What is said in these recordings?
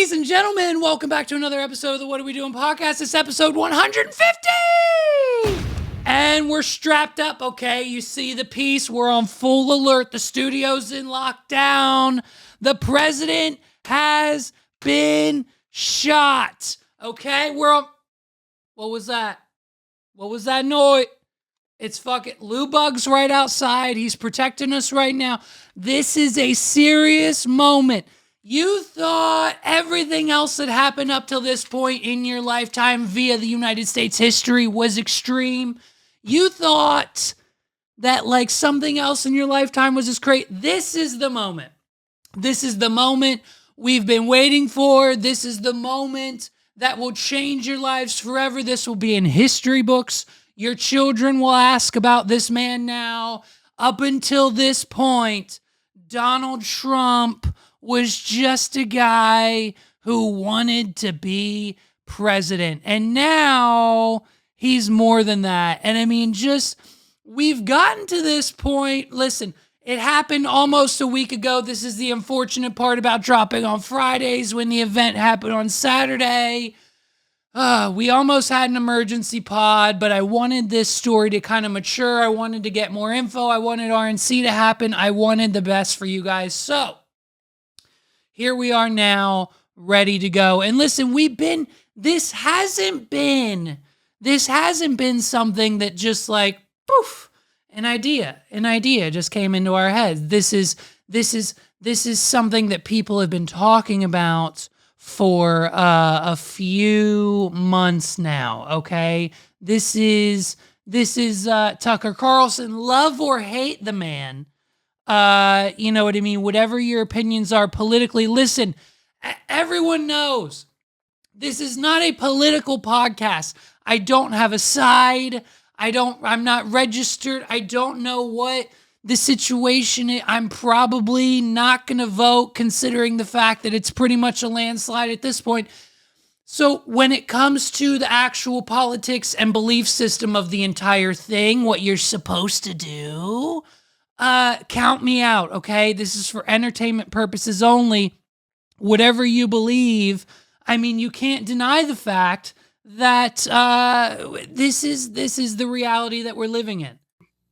Ladies and gentlemen, welcome back to another episode of the What Are We Doing podcast. It's episode 150! And we're strapped up, okay? You see the piece. We're on full alert. The studio's in lockdown. The president has been shot, okay? We're on... What was that? What was that noise? It's fucking Lou Bug's right outside. He's protecting us right now. This is a serious moment. You thought everything else that happened up till this point in your lifetime via the United States history was extreme. You thought that like something else in your lifetime was just great. This is the moment. This is the moment we've been waiting for. This is the moment that will change your lives forever. This will be in history books. Your children will ask about this man now. Up until this point, Donald Trump was just a guy who wanted to be president. And now he's more than that. And I mean, we've gotten to this point. Listen, it happened almost a week ago. This is the unfortunate part about dropping on Fridays when the event happened on Saturday. We almost had an emergency pod, but I wanted this story to kind of mature. I wanted to get more info. I wanted RNC to happen. I wanted the best for you guys. So here we are now, ready to go. And listen, this hasn't been something that just like, poof, an idea just came into our heads. This is something that people have been talking about for a few months now, okay? This is Tucker Carlson. Love or hate the man. You know what I mean? Whatever your opinions are politically, listen, everyone knows this is not a political podcast. I don't have a side. I'm not registered. I don't know what the situation is. I'm probably not going to vote considering the fact that it's pretty much a landslide at this point. So when it comes to the actual politics and belief system of the entire thing, what you're supposed to do, count me out, okay? This is for entertainment purposes only. Whatever you believe, I mean, you can't deny the fact that this is the reality that we're living in.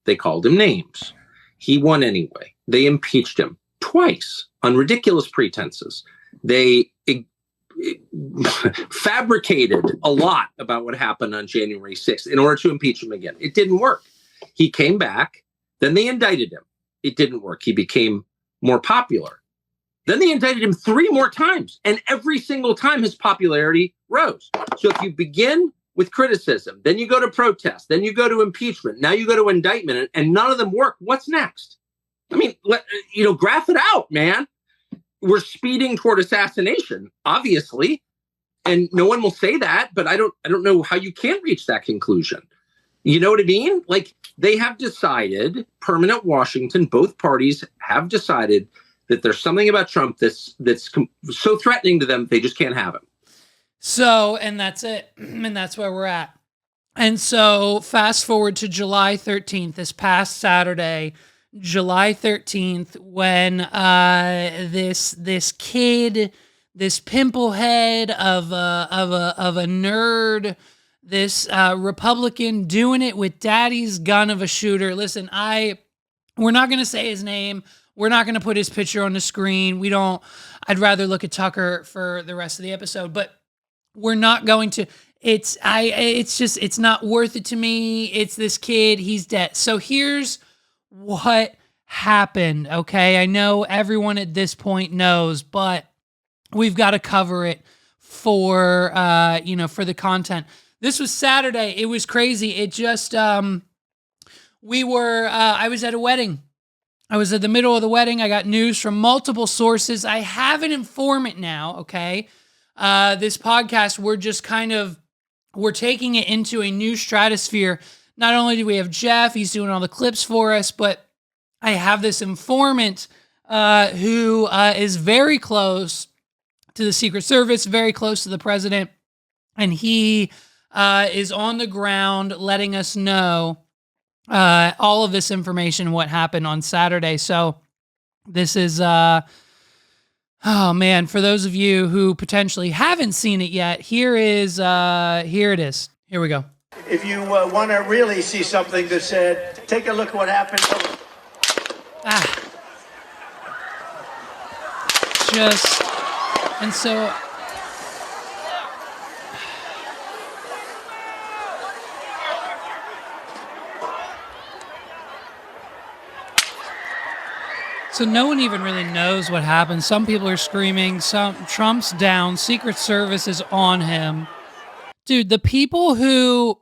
They called him names. He won anyway. They impeached him twice on ridiculous pretenses. They fabricated a lot about what happened on January 6th in order to impeach him again. It didn't work. He came back. Then they indicted him. It didn't work. He became more popular. Then they indicted him 3 more times. And every single time his popularity rose. So if you begin with criticism, then you go to protest, then you go to impeachment, now you go to indictment, and none of them work, what's next? I mean, graph it out, man. We're speeding toward assassination, obviously. And no one will say that, but I don't know how you can reach that conclusion. You know what I mean? Like, they have decided, permanent Washington, both parties have decided that there's something about Trump that's so threatening to them, they just can't have him. So, and that's it. And that's where we're at. And so fast forward to July 13th, this past Saturday, July 13th, when this kid, this pimple head of a nerd, this Republican doing it with daddy's gun of a shooter. Listen, we're not going to say his name. We're not going to put his picture on the screen. I'd rather look at Tucker for the rest of the episode, but we're not going to. It's not worth it to me. It's this kid. He's dead. So here's what happened. Okay. I know everyone at this point knows, but we've got to cover it for the content. This was Saturday. It was crazy. It just, I was at a wedding. I was at the middle of the wedding. I got news from multiple sources. I have an informant now. Okay. This podcast, we're taking it into a new stratosphere. Not only do we have Jeff, he's doing all the clips for us, but I have this informant who is very close to the Secret Service, very close to the president, and he is on the ground letting us know all of this information, what happened on Saturday. So this is Oh man, for those of you who potentially haven't seen it yet, here it is. Here we go. If you want to really see something that said, take a look at what happened. Just, and so, no one even really knows what happened. Some people are screaming, Trump's down, Secret Service is on him. Dude, the people who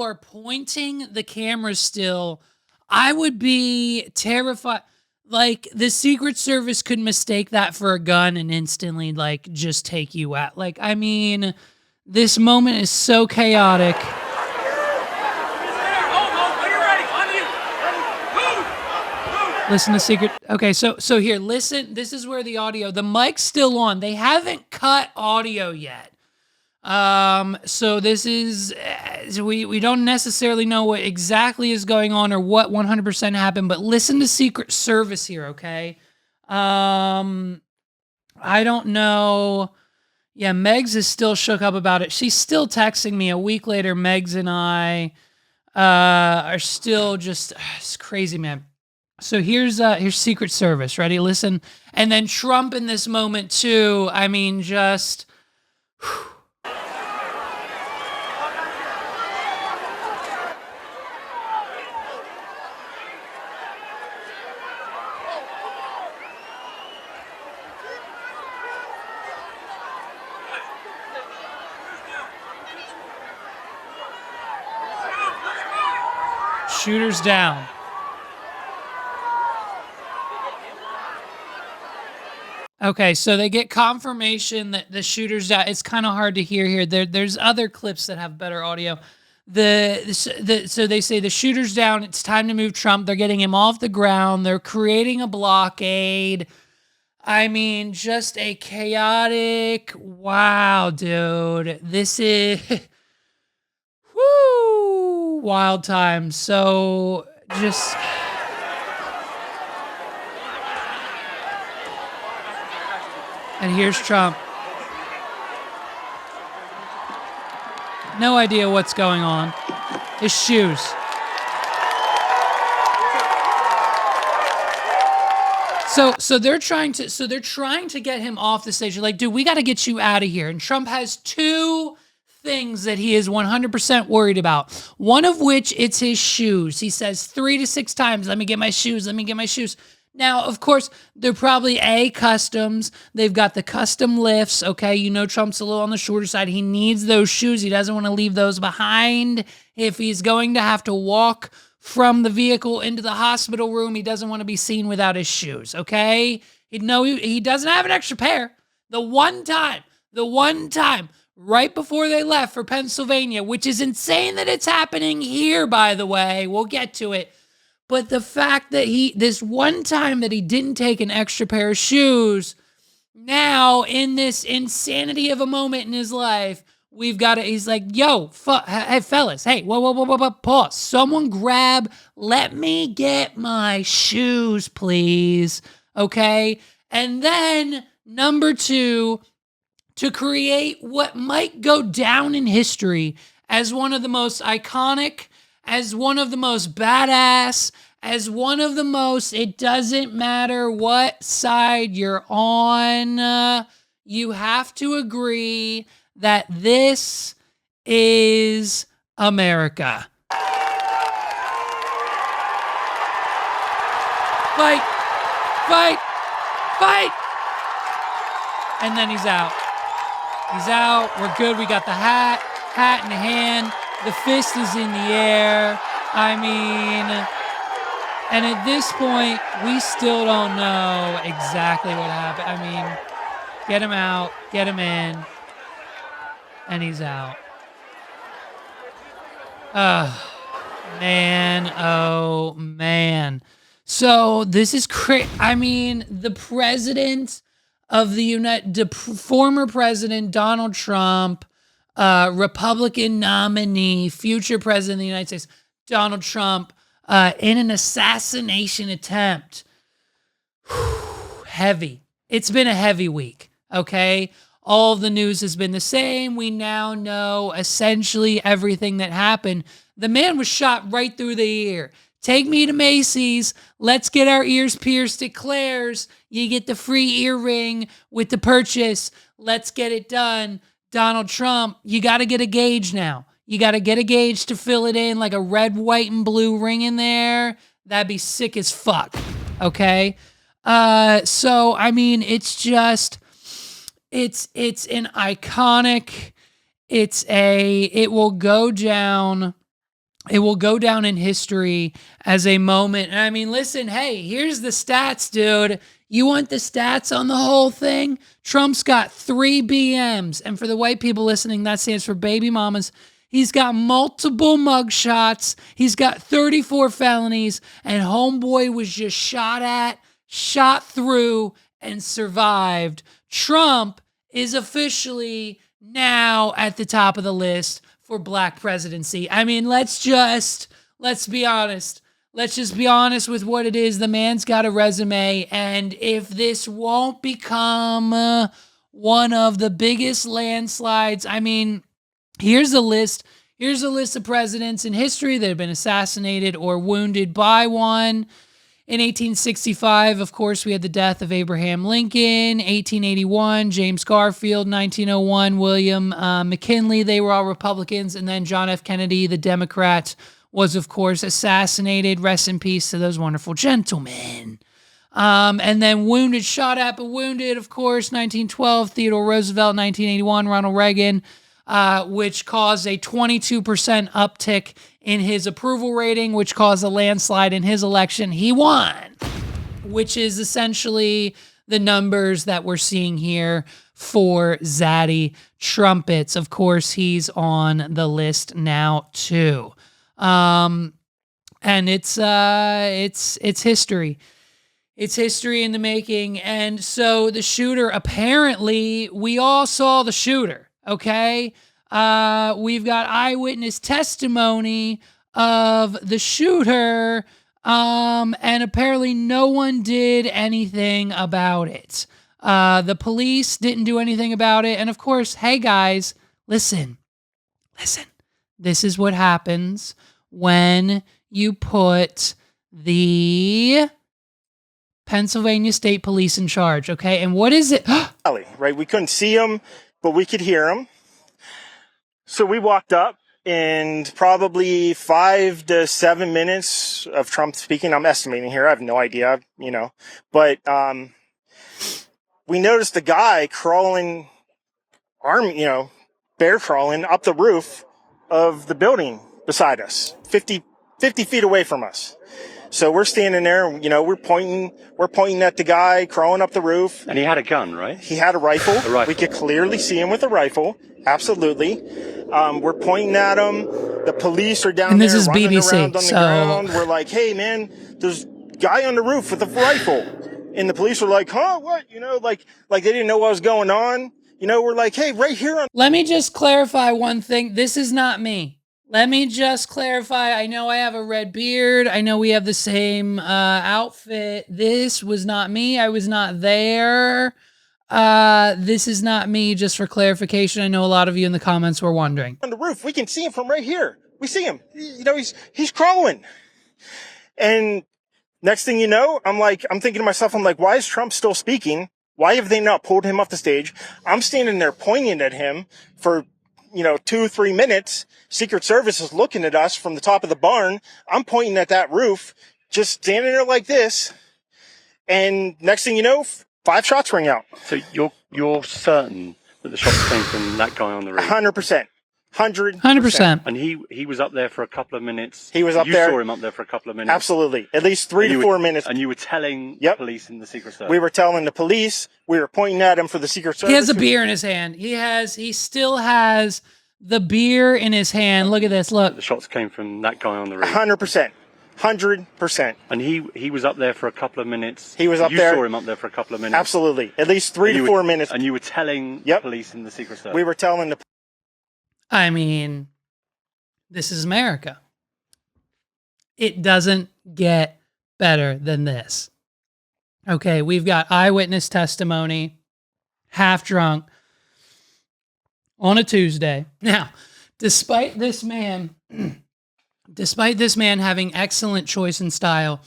are pointing the cameras still, I would be terrified. Like, the Secret Service could mistake that for a gun and instantly, like, just take you out. Like, I mean, this moment is so chaotic. Listen to Secret. Okay, so here, listen. This is where the mic's still on. They haven't cut audio yet. So this is, we don't necessarily know what exactly is going on or what 100% happened, but listen to Secret Service here, okay? I don't know. Yeah, Megs is still shook up about it. She's still texting me a week later. Megs and I, are still just, it's crazy, man. So here's Secret Service. Ready? Listen. And then Trump in this moment too. I mean, just... Shooters down. Okay, so they get confirmation that the shooter's down. It's kind of hard to hear here. There's other clips that have better audio. So they say the shooter's down. It's time to move Trump. They're getting him off the ground. They're creating a blockade. I mean, just a chaotic. Wow, dude. This is whoo, wild time. So just. And here's Trump. No idea what's going on. His shoes. So they're trying to get him off the stage. They're like, dude, we got to get you out of here. And Trump has two things that he is 100% worried about. One of which, it's his shoes. He says 3 to 6 times, let me get my shoes, let me get my shoes. Now, of course, they're probably customs. They've got the custom lifts, okay? You know Trump's a little on the shorter side. He needs those shoes. He doesn't want to leave those behind. If he's going to have to walk from the vehicle into the hospital room, he doesn't want to be seen without his shoes, okay? He doesn't have an extra pair. The one time, right before they left for Pennsylvania, which is insane that it's happening here, by the way. We'll get to it. But the fact that this one time that he didn't take an extra pair of shoes, now in this insanity of a moment in his life, he's like, yo, hey, fellas, hey, whoa, pause. Someone let me get my shoes, please, okay? And then, number 2, to create what might go down in history as one of the most iconic, as one of the most badass, as one of the most, it doesn't matter what side you're on, you have to agree that this is America. Fight! Fight! Fight! And then he's out. He's out. We're good. We got the hat in the hand. The fist is in the air. I mean, and at this point, we still don't know exactly what happened. I mean, get him out, get him in, and he's out. Oh man. So this is crazy. I mean, the president of the former president, Donald Trump, Republican nominee, future president of the United States, Donald Trump, in an assassination attempt. Heavy. It's been a heavy week, okay? All of the news has been the same. We now know essentially everything that happened. The man was shot right through the ear. Take me to Macy's. Let's get our ears pierced at Claire's. You get the free earring with the purchase. Let's get it done. Donald Trump, you got to get a gauge now. You got to get a gauge to fill it in, like a red, white, and blue ring in there. That'd be sick as fuck. Okay? So, I mean, it's just, it's an iconic, it will go down in history as a moment. And I mean, listen, hey, here's the stats, dude. You want the stats on the whole thing? Trump's got 3 BMs. And for the white people listening, that stands for baby mamas. He's got multiple mugshots. He's got 34 felonies. And homeboy was just shot through, and survived. Trump is officially now at the top of the list for black presidency. I mean, let's be honest. Let's just be honest with what it is. The man's got a resume, and if this won't become one of the biggest landslides, I mean, here's a list. Here's a list of presidents in history that have been assassinated or wounded by one. In 1865, of course, we had the death of Abraham Lincoln. 1881, James Garfield. 1901, William McKinley. They were all Republicans. And then John F. Kennedy, the Democrat, was, of course, assassinated. Rest in peace to those wonderful gentlemen. And then shot at but wounded, of course, 1912, Theodore Roosevelt. 1981, Ronald Reagan, which caused a 22% uptick in his approval rating, which caused a landslide in his election. He won, which is essentially the numbers that we're seeing here for Zaddy Trumpets. Of course, he's on the list now too. And it's history. It's history in the making. And so the shooter, apparently, we all saw the shooter, okay? We've got eyewitness testimony of the shooter, and apparently no one did anything about it. The police didn't do anything about it. And of course, hey guys, listen. This is what happens when you put the Pennsylvania State Police in charge, okay? And what is it? Right, we couldn't see him, but we could hear him. So we walked up, and probably 5 to 7 minutes of Trump speaking. I'm estimating here. I have no idea, But we noticed a guy crawling, bear crawling up the roof of the building beside us, 50 feet away from us. So we're standing there, we're pointing at the guy crawling up the roof. And he had a gun, right? He had a rifle. A rifle. We could clearly see him with a rifle. Absolutely. We're pointing at him. The police are down and this there is running BBC, around on the so... ground. We're like, hey, man, there's a guy on the roof with a rifle. And the police were like, huh, what? Like they didn't know what was going on. We're like, hey, right here on... Let me just clarify one thing. This is not me. Let me just clarify. I know I have a red beard. I know we have the same outfit. This was not me. I was not there. This is not me, just for clarification. I know a lot of you in the comments were wondering. On the roof, we can see him from right here. We see him. He's crawling. And next thing you know, I'm thinking to myself, why is Trump still speaking? Why have they not pulled him off the stage? I'm standing there pointing at him for 2-3 minutes. Secret Service is looking at us from the top of the barn. I'm pointing at that roof, just standing there like this. And next thing you know, 5 shots ring out. So you're certain that the shots came from that guy on the roof? 100%. 100%. And he was up there for a couple of minutes. He was up you there. You saw him up there for a couple of minutes. Absolutely. At least 3 to 4 minutes. And you were telling the police and the Secret Service? We were telling the police. We were pointing at him for the Secret Service. He has a beer in his hand. He still has the beer in his hand. Look at this. Look. The shots came from that guy on the roof. 100%. 100%. And he was up there for a couple of minutes. He was up there. You saw him up there for a couple of minutes. Absolutely. At least 3 to 4 minutes. And you were telling the police and the Secret Service? We were telling the... I mean, this is America. It doesn't get better than this. Okay, we've got eyewitness testimony, half drunk, on a Tuesday. Now, despite this man having excellent choice and style,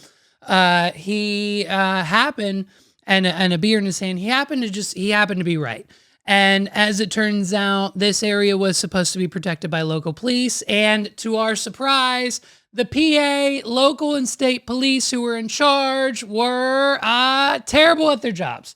he happened and a beer in his hand. He happened to be right. And as it turns out, this area was supposed to be protected by local police. And to our surprise, the PA, local and state police who were in charge were terrible at their jobs.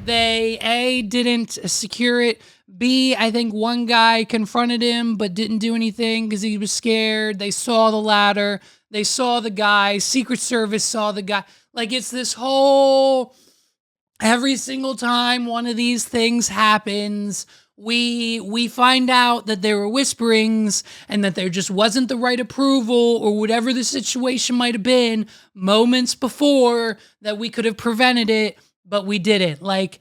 They, A, didn't secure it. B, I think one guy confronted him but didn't do anything because he was scared. They saw the ladder. They saw the guy. Secret Service saw the guy. Like, it's this whole... Every single time one of these things happens, we find out that there were whisperings and that there just wasn't the right approval or whatever the situation might have been moments before that we could have prevented it, but we didn't. Like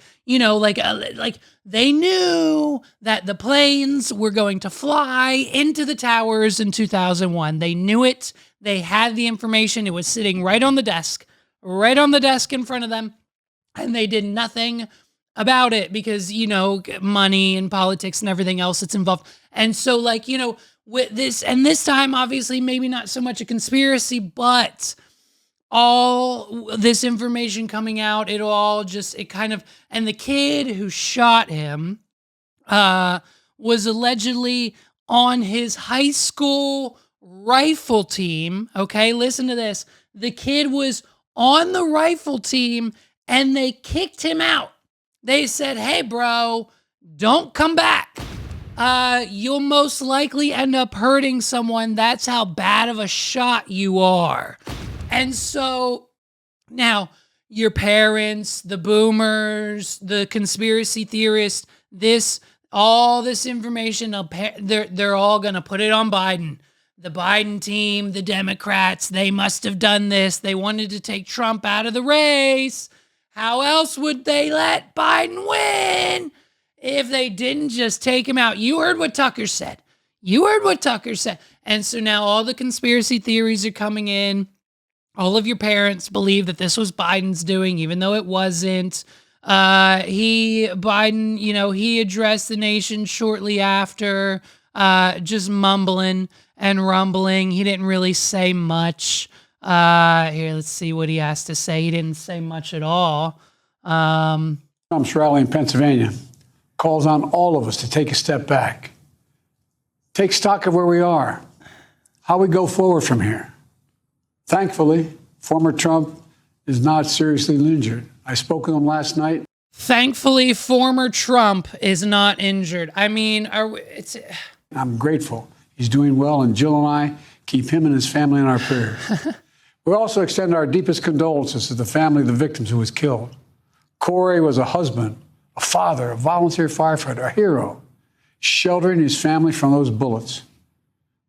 they knew that the planes were going to fly into the towers in 2001. They knew it. They had the information. It was sitting right on the desk in front of them. And they did nothing about it because, money and politics and everything else that's involved. And so, with this time, obviously, maybe not so much a conspiracy, but all this information coming out, and the kid who shot him was allegedly on his high school rifle team. Okay, listen to this. The kid was on the rifle team and they kicked him out. They said, hey, bro, don't come back. You'll most likely end up hurting someone. That's how bad of a shot you are. And so now your parents, the boomers, the conspiracy theorists, all this information, they're all going to put it on Biden. The Biden team, the Democrats, they must have done this. They wanted to take Trump out of the race. How else would they let Biden win if they didn't just take him out? You heard what Tucker said. And so now all the conspiracy theories are coming in. All of your parents believe that this was Biden's doing, even though it wasn't. Biden, he addressed the nation shortly after, just mumbling and rumbling. He didn't really say much. Here, let's see what he has to say. He didn't say much at all. Trump's rally in Pennsylvania calls on all of us to take a step back, take stock of where we are, how we go forward from here. Thankfully, former Trump is not seriously injured. I spoke with him last night. Thankfully, former Trump is not injured. I mean, I'm grateful. He's doing well, and Jill and I keep him and his family in our prayers. We also extend our deepest condolences to the family of the victims who was killed. Corey was a husband, a father, a volunteer firefighter, a hero, sheltering his family from those bullets.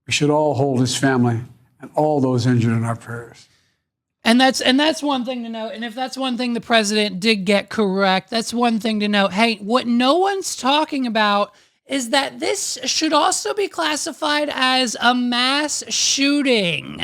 We should all hold his family and all those injured in our prayers. And that's one thing to note. And if that's one thing the president did get correct, that's one thing to note. Hey, what no one's talking about is that this should also be classified as a mass shooting.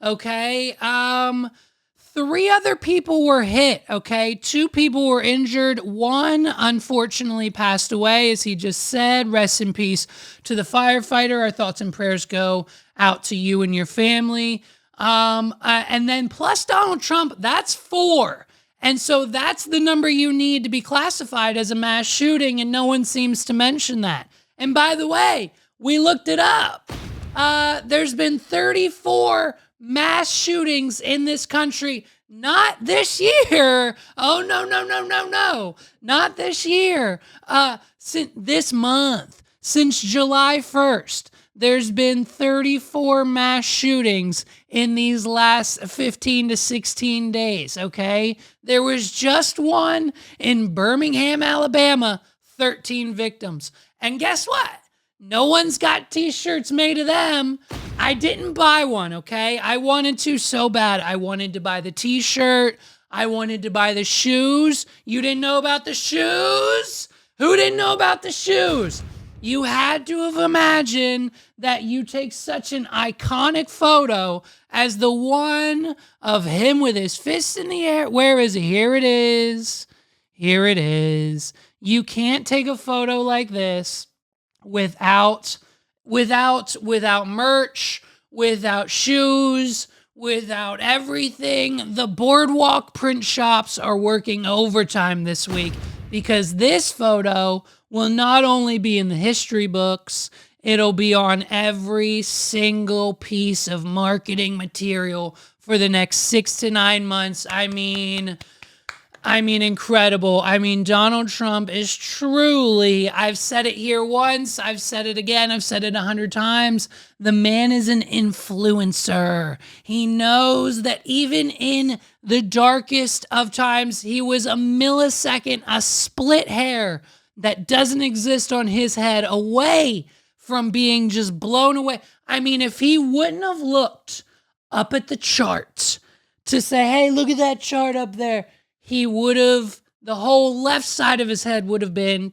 Okay, 3 other people were hit, okay? 2 people were injured. 1, unfortunately, passed away, as he just said. Rest in peace to the firefighter. Our thoughts and prayers go out to you and your family. And then plus Donald Trump, that's 4. And so that's the number you need to be classified as a mass shooting, and no one seems to mention that. And by the way, we looked it up. There's been 34 mass shootings in this country, not this year. Oh, no. Not this year. Since this month, since July 1st, there's been 34 mass shootings in these last 15 to 16 days, okay? There was just one in Birmingham, Alabama, 13 victims. And guess what? No one's got t-shirts made of them. I didn't buy one, okay? I wanted to so bad. I wanted to buy the t-shirt. I wanted to buy the shoes. You didn't know about the shoes? Who didn't know about the shoes? You had to have imagined that you take such an iconic photo as the one of him with his fists in the air. Where is he? Here it is. Here it is. You can't take a photo like this without merch, without shoes, without everything. The Boardwalk print shops are working overtime this week because this photo will not only be in the history books, it'll be on every single piece of marketing material for the next 6 to 9 months. I mean, incredible. I mean, Donald Trump is truly, I've said it here once, I've said it again, I've said it 100 times. The man is an influencer. He knows that even in the darkest of times, he was a millisecond, a split hair that doesn't exist on his head away from being just blown away. I mean, if he wouldn't have looked up at the chart to say, hey, look at that chart up there, he would have, the whole left side of his head would have been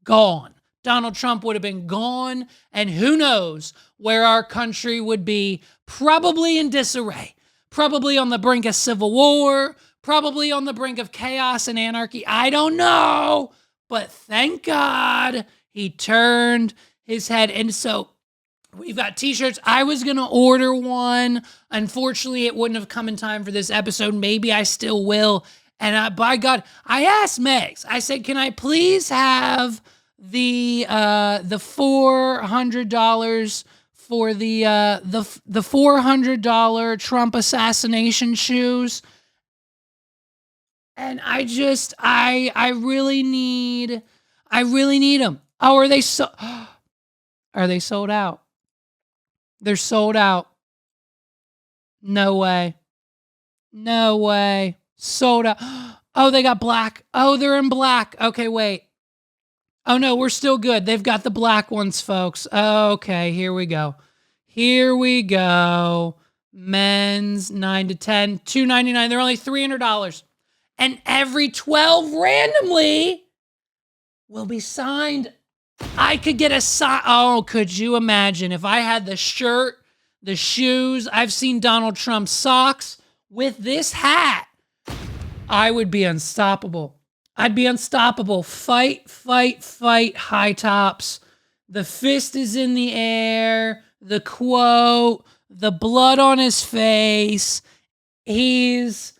gone. Donald Trump would have been gone, and who knows where our country would be, probably in disarray, probably on the brink of civil war, probably on the brink of chaos and anarchy. I don't know, but thank God he turned his head. And so we've got t-shirts. I was going to order one. Unfortunately, it wouldn't have come in time for this episode. Maybe I still will. And by God, I asked Megs. I said, can I please have the $400 for the $400 Trump assassination shoes? And I really need them. Oh, are they sold out? They're sold out. No way. Sold out. Oh, they got black. Oh, they're in black. Okay, wait. Oh, no, we're still good. They've got the black ones, folks. Okay, here we go. Men's 9 to 10, $2.99. They're only $300. And every 12 randomly will be signed. I could get a sign. Oh, could you imagine if I had the shirt, the shoes? I've seen Donald Trump's socks with this hat. I would be unstoppable. I'd be unstoppable. Fight, high tops. The fist is in the air. The quote, the blood on his face. He's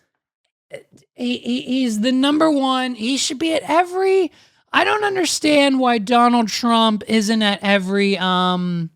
the number one. He should be at every. I don't understand why Donald Trump isn't at every like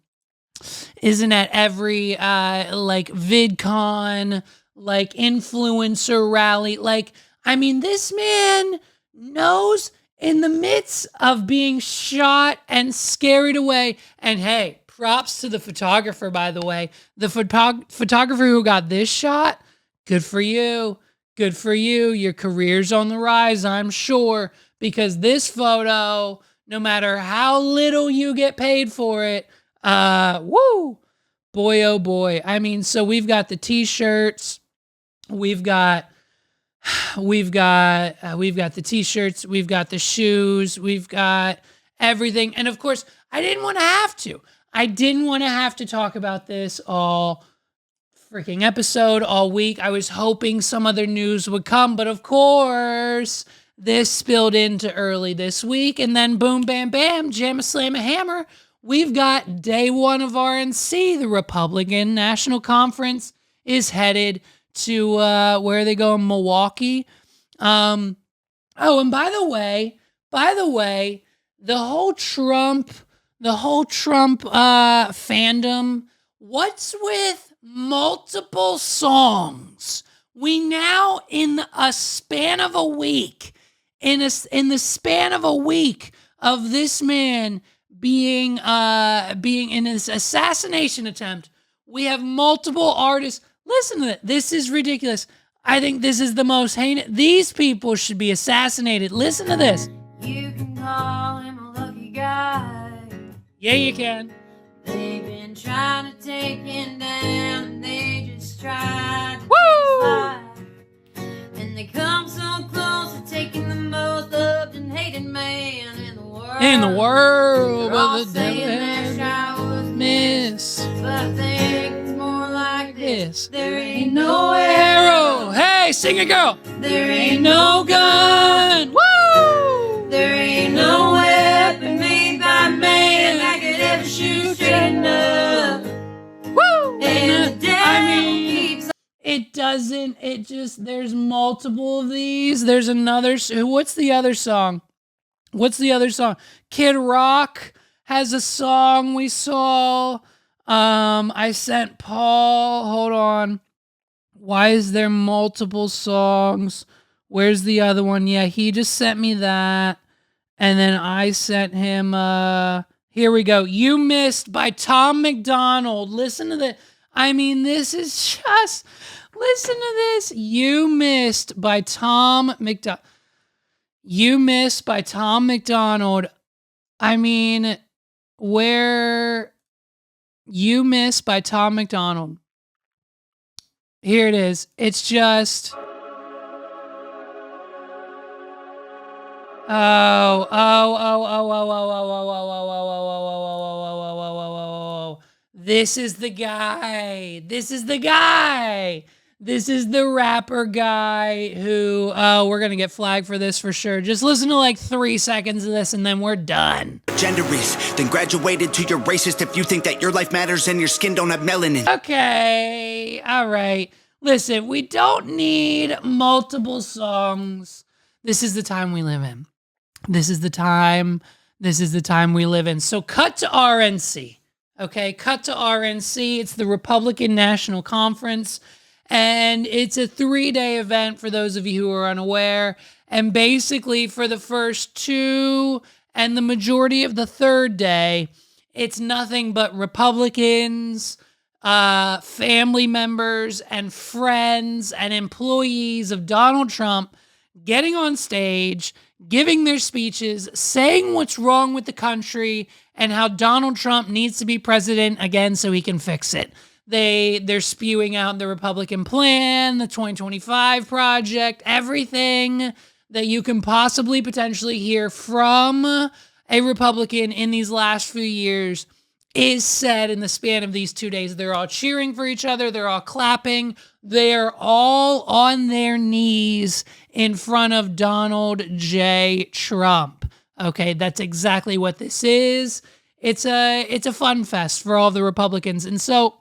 VidCon, like influencer rally. Like, I mean, this man knows in the midst of being shot and scared away. And hey, props to the photographer, by the way. The photographer who got this shot, good for you. Good for you. Your career's on the rise, I'm sure, because this photo, no matter how little you get paid for it, woo, boy, oh boy. I mean, so we've got the t-shirts, we've got the t-shirts, we've got the shoes, we've got everything. And of course, I didn't want to have to talk about this all freaking episode all week. I was hoping some other news would come, but of course, this spilled into early this week, and then boom, bam, bam, jam a slam a hammer. We've got day one of RNC. The Republican National Conference is headed to where are they going? Milwaukee. Oh, and by the way, the whole Trump fandom. What's with multiple songs? We now, in the span of a week of this man being in this assassination attempt, we have multiple artists. Listen to it. This is ridiculous. I think this is the most heinous. These people should be assassinated. Listen to this. You can call him a lucky guy. Yeah, you can. They've been trying to take him down, and they just tried to Woo! take his life. And they come so close to taking the most loved and hated man in the world. in the world, They're all but the saying their devil child was miss but I think it's more like this. There Ain't no arrow. Hey, sing it, girl. There Ain't no gun. Woo! There ain't no weapon made by man that could ever shoot straight enough. Woo! And the devil I mean, keeps it doesn't. It just. There's multiple of these. There's another. What's the other song? What's the other song? Kid Rock has a song we saw. I sent Paul. Hold on. Why is there multiple songs? Where's the other one? Yeah, he just sent me that. And then I sent him, here we go. You Missed by Tom McDonald. Listen to the, I mean, this is just, listen to this. You Missed by Tom McDonald. You Missed by Tom McDonald. I mean, where You Missed by Tom McDonald. Here it is. It's just. This is the guy. This is the guy. This is the rapper guy who, we're going to get flagged for this for sure. Just listen to like 3 seconds of this and then we're done. Gender is, then graduated to your racist if you think that your life matters and your skin don't have melanin. Okay. All right. Listen, we don't need multiple songs. This is the time we live in. This is the time we live in. So cut to RNC. Okay, cut to RNC. It's the Republican National Conference. And it's a 3-day event for those of you who are unaware. And basically for the first 2 and the majority of the 3rd day, it's nothing but Republicans, family members and friends and employees of Donald Trump getting on stage, giving their speeches, saying what's wrong with the country and how Donald Trump needs to be president again so he can fix it. They're spewing out the Republican plan, the 2025 project, everything that you can possibly potentially hear from a Republican in these last few years is said in the span of these 2 days. They're all cheering for each other. They're all clapping. They're all on their knees in front of Donald J. Trump. Okay, that's exactly what this is. It's a fun fest for all the Republicans. And so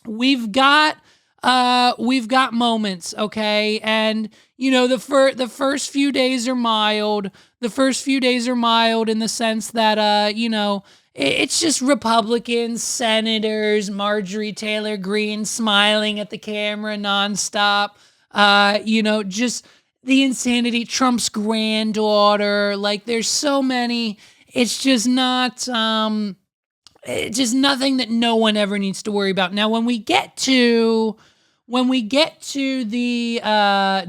we've got moments, okay? And you know, the first few days are mild. The first few days are mild in the sense that you know, it's just Republicans, senators, Marjorie Taylor Greene smiling at the camera nonstop. You know, just the insanity, Trump's granddaughter, like there's so many. It's just not, just nothing that no one ever needs to worry about. Now, when we get to the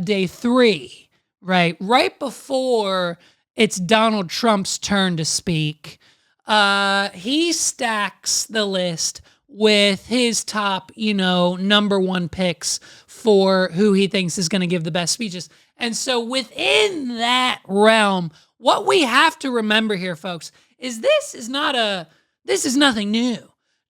day 3, right before it's Donald Trump's turn to speak, he stacks the list with his top, you know, number 1 picks for who he thinks is going to give the best speeches. And so within that realm, what we have to remember here, folks, is this is nothing new.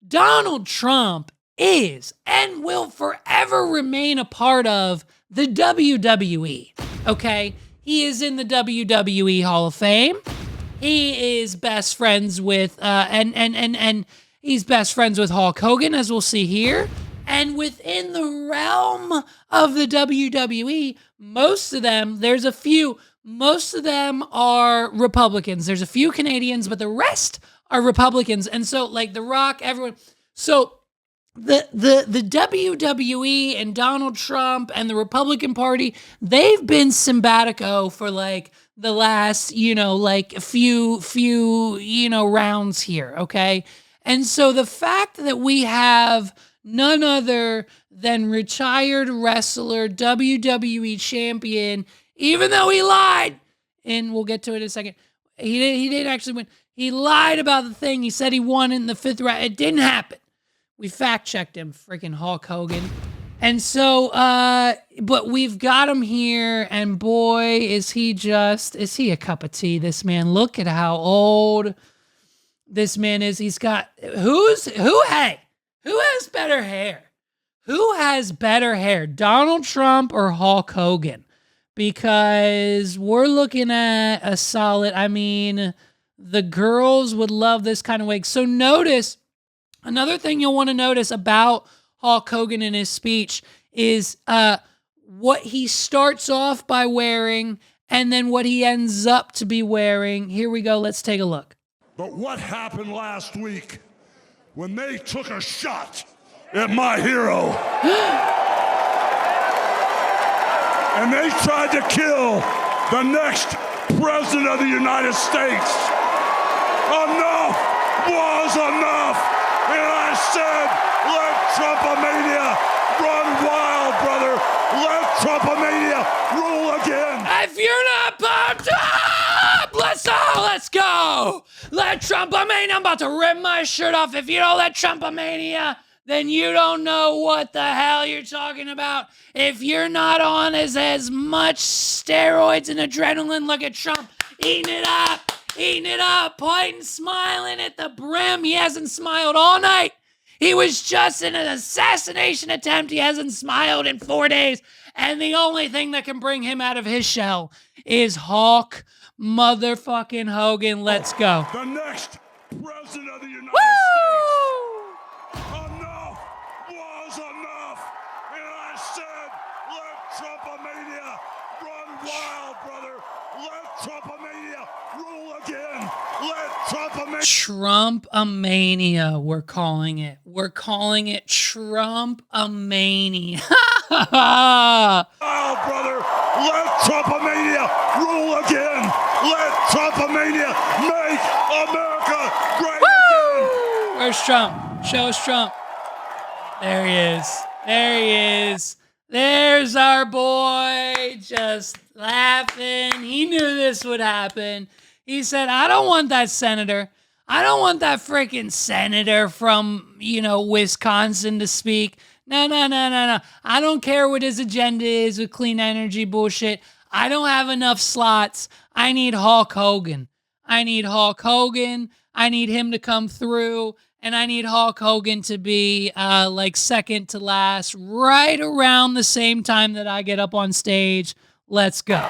Donald Trump is and will forever remain a part of the WWE, okay? He is in the WWE Hall of Fame. He is best friends with, and he's best friends with Hulk Hogan, as we'll see here. And within the realm of the WWE, most of them are Republicans. There's a few Canadians, but the rest are Republicans. And so, like The Rock, everyone. So the WWE and Donald Trump and the Republican Party, they've been simpatico for like the last, you know, like a few, you know, rounds here, okay? And so the fact that we have none other than retired wrestler, WWE champion, even though he lied, and we'll get to it in a second, he didn't actually win. He lied about the thing. He said he won in the 5th round. It didn't happen. We fact-checked him, freaking Hulk Hogan. And so, but we've got him here, and boy, is he a cup of tea, this man. Look at how old this man is. He's got, who has better hair? Who has better hair, Donald Trump or Hulk Hogan? Because we're looking at a solid, I mean, the girls would love this kind of wig. So notice, another thing you'll want to notice about Hulk Hogan in his speech is what he starts off by wearing and then what he ends up to be wearing. Here we go. Let's take a look. But what happened last week when they took a shot at my hero and they tried to kill the next president of the United States? Enough was enough. And I said, let Trumpomania run wild, brother. Let Trumpomania rule again. If you're not pumped up, let's go. Let Trumpomania. I'm about to rip my shirt off. If you don't let Trumpomania, then you don't know what the hell you're talking about. If you're not on as much steroids and adrenaline, look at Trump eating it up, pointing, smiling at the brim. He hasn't smiled all night. He was just in an assassination attempt. He hasn't smiled in 4 days. And the only thing that can bring him out of his shell is Hulk motherfucking Hogan. Let's go. The next president of the United States. Enough was enough. And I said, let Trumpomania run wild, brother. Let Trumpomania rule again. Let Trumpomania. Trumpomania, we're calling it. We're calling it Trumpomania. Wild, brother. Let Trumpomania rule again. Let Trumpomania make America great again. Where's Trump? Show us Trump. There he is. There he is. There's our boy, just laughing. He knew this would happen. He said, I don't want that senator. I don't want that freaking senator from, Wisconsin to speak. No. I don't care what his agenda is with clean energy bullshit. I don't have enough slots. I need Hulk Hogan. I need him to come through. And I need Hulk Hogan to be second to last, right around the same time that I get up on stage. Let's go.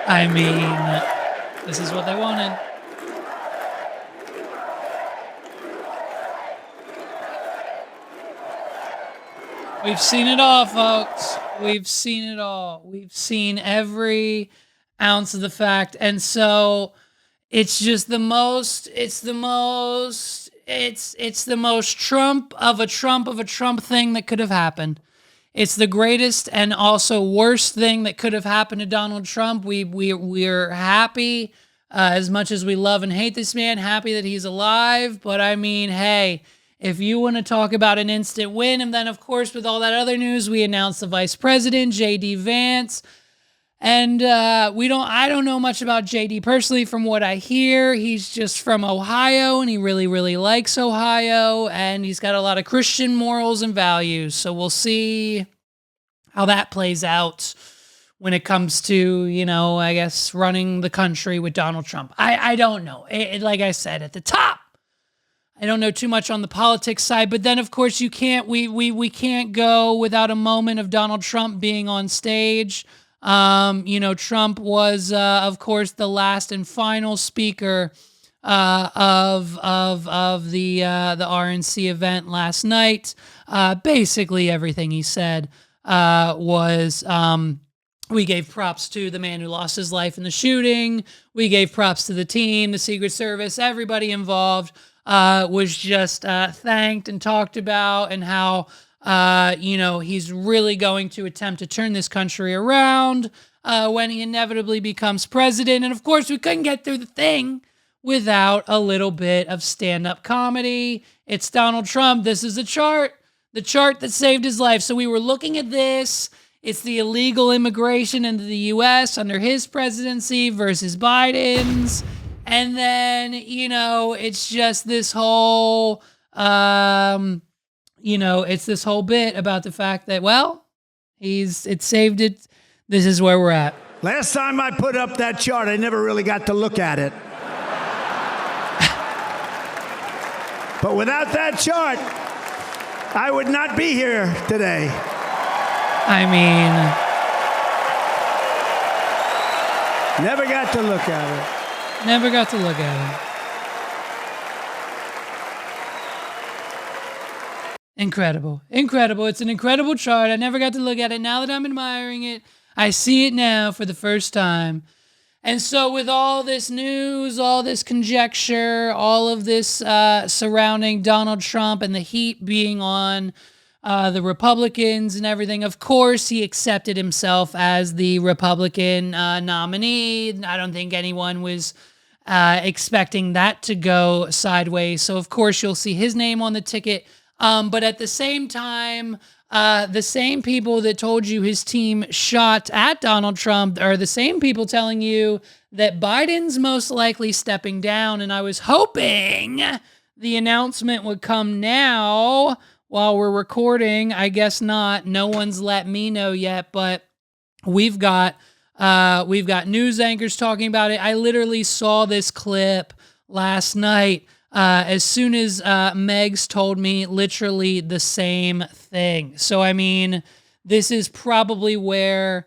I mean, this is what they wanted. We've seen it all, folks. We've seen it all. We've seen every ounce of the fact. And so it's just the most Trump of a Trump thing that could have happened. It's the greatest and also worst thing that could have happened to Donald Trump. We're happy, as much as we love and hate this man, happy that he's alive. But I mean, hey, if you want to talk about an instant win, and then of course with all that other news, we announced the vice president, J.D. Vance. And I don't know much about JD personally. From what I hear, he's just from Ohio and he really, really likes Ohio and he's got a lot of Christian morals and values. So we'll see how that plays out when it comes to, I guess running the country with Donald Trump. I don't know. Like I said at the top, I don't know too much on the politics side, but then of course we can't go without a moment of Donald Trump being on stage. Trump was, of course, the last and final speaker of the RNC event last night. Basically, everything he said was we gave props to the man who lost his life in the shooting. We gave props to the team, the Secret Service, everybody involved was just thanked and talked about, and how he's really going to attempt to turn this country around when he inevitably becomes president. And of course, we couldn't get through the thing without a little bit of stand-up comedy. It's Donald Trump. This is the chart that saved his life. So we were looking at this. It's the illegal immigration into the U.S. under his presidency versus Biden's. And then, it's just this whole, it's this whole bit about the fact that, it saved it. This is where we're at. Last time I put up that chart, I never really got to look at it. But without that chart, I would not be here today. I mean, never got to look at it. Never got to look at it. Incredible. It's an incredible chart. I never got to look at it. Now that I'm admiring it, I see it now for the first time. And so with all this news, all this conjecture, all of this surrounding Donald Trump and the heat being on the Republicans and everything, of course, he accepted himself as the Republican nominee. I don't think anyone was expecting that to go sideways. So, of course, you'll see his name on the ticket. But at the same time, the same people that told you his team shot at Donald Trump are the same people telling you that Biden's most likely stepping down. And I was hoping the announcement would come now while we're recording. I guess not. No one's let me know yet, but we've got news anchors talking about it. I literally saw this clip last night as soon as Megs told me literally the same thing. So, I mean, this is probably where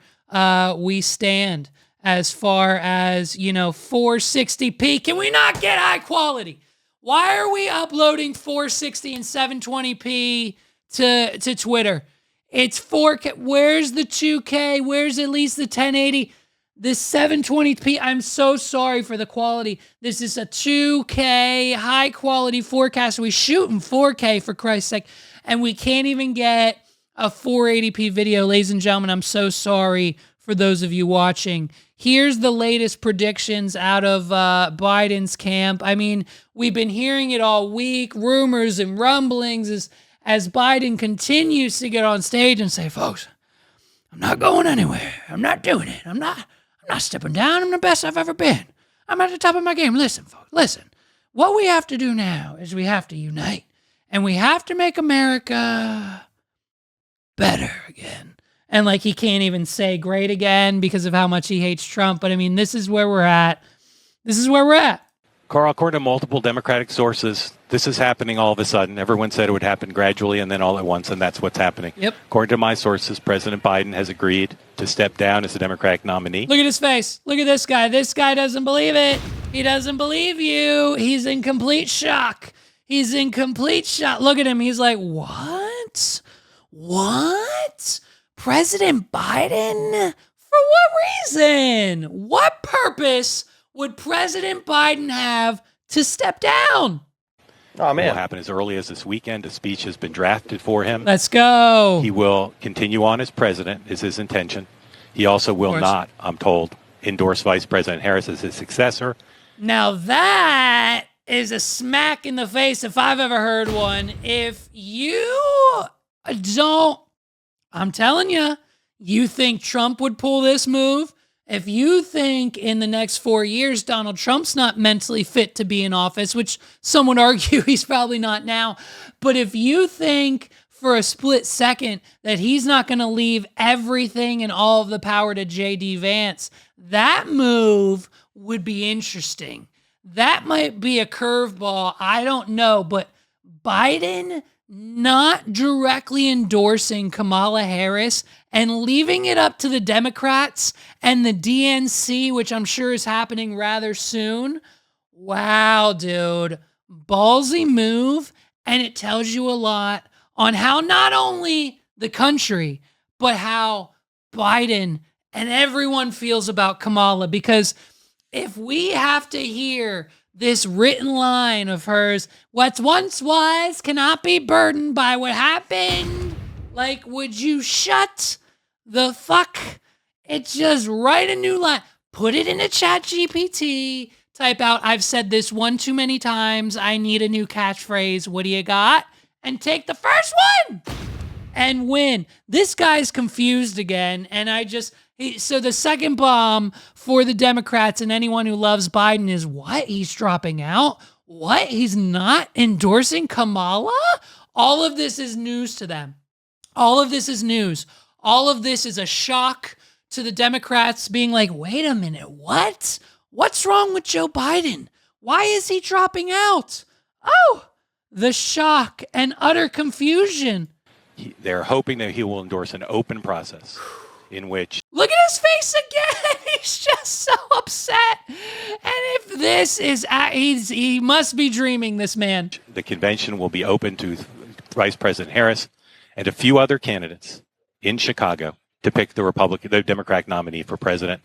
we stand as far as, 460p. Can we not get high quality? Why are we uploading 460 and 720p to Twitter? It's 4K. Where's the 2K? Where's at least the 1080? This 720p, I'm so sorry for the quality. This is a 2K high quality forecast. We shoot in 4K for Christ's sake, and we can't even get a 480p video. Ladies and gentlemen, I'm so sorry for those of you watching. Here's the latest predictions out of Biden's camp. I mean, we've been hearing it all week, rumors and rumblings as Biden continues to get on stage and say, folks, I'm not going anywhere. I'm not doing it. I'm not stepping down. I'm the best I've ever been. I'm at the top of my game. Listen, folks, listen. What we have to do now is we have to unite. And we have to make America better again. And like he can't even say great again because of how much he hates Trump. But I mean, this is where we're at. This is where we're at. Carl, according to multiple Democratic sources, this is happening all of a sudden. Everyone said it would happen gradually and then all at once, and that's what's happening. Yep. According to my sources, President Biden has agreed to step down as the Democratic nominee. Look at his face. Look at this guy. This guy doesn't believe it. He doesn't believe you. He's in complete shock. He's in complete shock. Look at him. He's like, what? What? President Biden? For what reason? What purpose would President Biden have to step down? Oh, man. What will happen as early as this weekend. A speech has been drafted for him. Let's go. He will continue on as president, is his intention. He also will not, I'm told, endorse Vice President Harris as his successor. Now that is a smack in the face if I've ever heard one. If you don't, I'm telling you, you think Trump would pull this move? If you think in the next 4 years Donald Trump's not mentally fit to be in office, which some would argue he's probably not now, but if you think for a split second that he's not going to leave everything and all of the power to J.D. Vance, that move would be interesting. That might be a curveball. I don't know, but Biden not directly endorsing Kamala Harris and leaving it up to the Democrats and the DNC, which I'm sure is happening rather soon. Wow, dude. Ballsy move. And it tells you a lot on how not only the country, but how Biden and everyone feels about Kamala. Because if we have to hear this written line of hers, what once was cannot be burdened by what happened. Like, would you shut the fuck? It's just write a new line. Put it in a chat GPT. Type out, I've said this one too many times. I need a new catchphrase. What do you got? And take the first one. and win. This guy's confused again, and so the second bomb for the Democrats and anyone who loves Biden is what? He's dropping out? What? He's not endorsing Kamala? All of this is news to them. All of this is news. All of this is a shock to the Democrats being like, wait a minute, what? What's wrong with Joe Biden? Why is he dropping out? Oh, the shock and utter confusion. They're hoping that he will endorse an open process in which... Look at his face again. He's just so upset. And if this is... he must be dreaming, this man. The convention will be open to Vice President Harris and a few other candidates in Chicago to pick the Democratic nominee for president.